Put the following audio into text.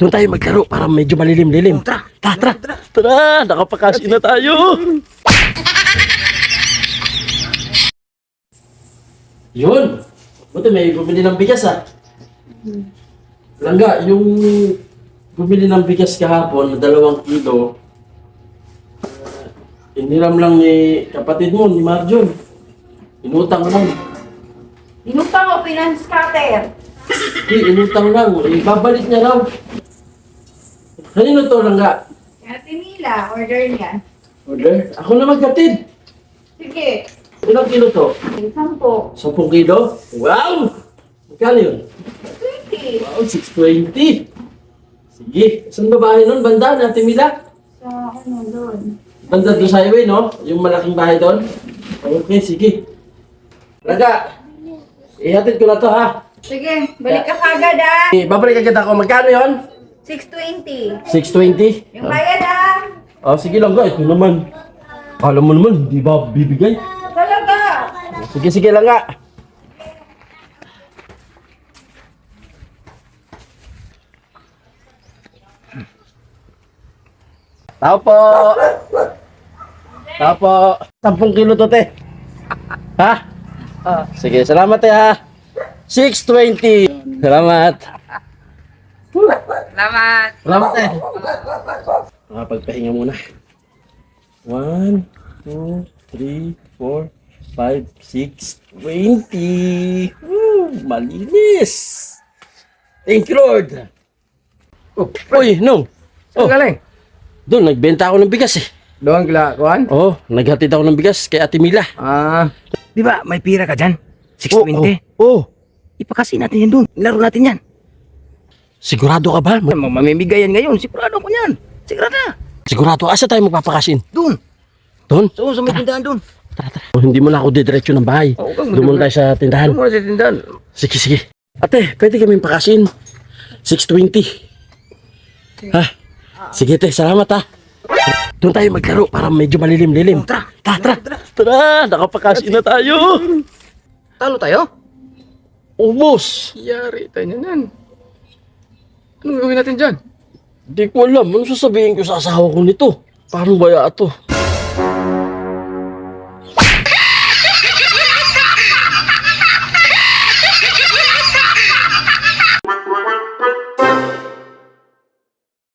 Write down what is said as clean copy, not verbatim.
Doon tayo maglaro para medyo malilim-lilim. Tara, tara, tara. Tara, nakapakasin na tayo. Yun. Buti may bumili ng bigas ah. Langga, yung bumili ng bigas kahapon na 2 kilo, iniram lang ni kapatid mo, ni Marjon. Inutang lang. Inutang o finance cutter? Hindi, inutang lang. Ibabalik niya raw. Kanino to, Langga? Ate Mila, order niya. Order? Ako na magkatid. Sige, Ilang kilo to? 10. 10 kilo? Wow! Magkano yun? 20. Wow, 620. Sige. Saan ba bahay nun? Banda, Ate Mila? Sa ano doon? Banda doon sa highway, no? Yung malaking bahay doon? Okay, sige. Langga, ihatid ko na to, ha? Sige, balik ka kagad ah. Babalik agad ako. Magkano yon? 620. 620? Yung bayad ah. Oh, sige lang, ito naman. Alam mo naman, di ba bibigay? Talaga. Sige, sige lang nga. Tao po. Tao po. 10 kilo to, te. Ha? Sige, salamat, te, ha. 620. Salamat. Salamat. Salamat, te. Nakapagpahinga muna. 1, 2, 3, 4, 5, 6, 20. Malinis. Thank you, Lord. Uy, no. Saan galing? Doon, nagbenta ako ng bigas eh. Doon kila, kuhan? Oh, naghatid ako ng bigas kay Ate Mila. Di ba may pira ka dyan? 620? Oh. Ipakasin natin yan doon. Laro natin yan. Sigurado ka ba? Mamimigay yan ngayon. Sigurado ko yan. Sigurado na. Sigurado. Asa tayo magpapakasin? Doon. Doon? So, sa may tindahan doon. Tara, tara. Oh, hindi mo na ako didiretso ng bahay. Oo, kang Doon muna tayo sa tindahan. Doon muna sa tindahan. Sige, sige. Ate, pwede kaming pakasin. 620. Ha? Sige, te. Salamat, ha. Doon tayo maglaro para medyo malilim-lilim. Tara. Tara, tara. Tara, nakapakasin na tayo. Talo tayo? Ubus. Yari tayo yan. Anong gawin natin dyan? Di ko alam. Ano sasabihin ko sa asawa ko nito? Paano ba ito?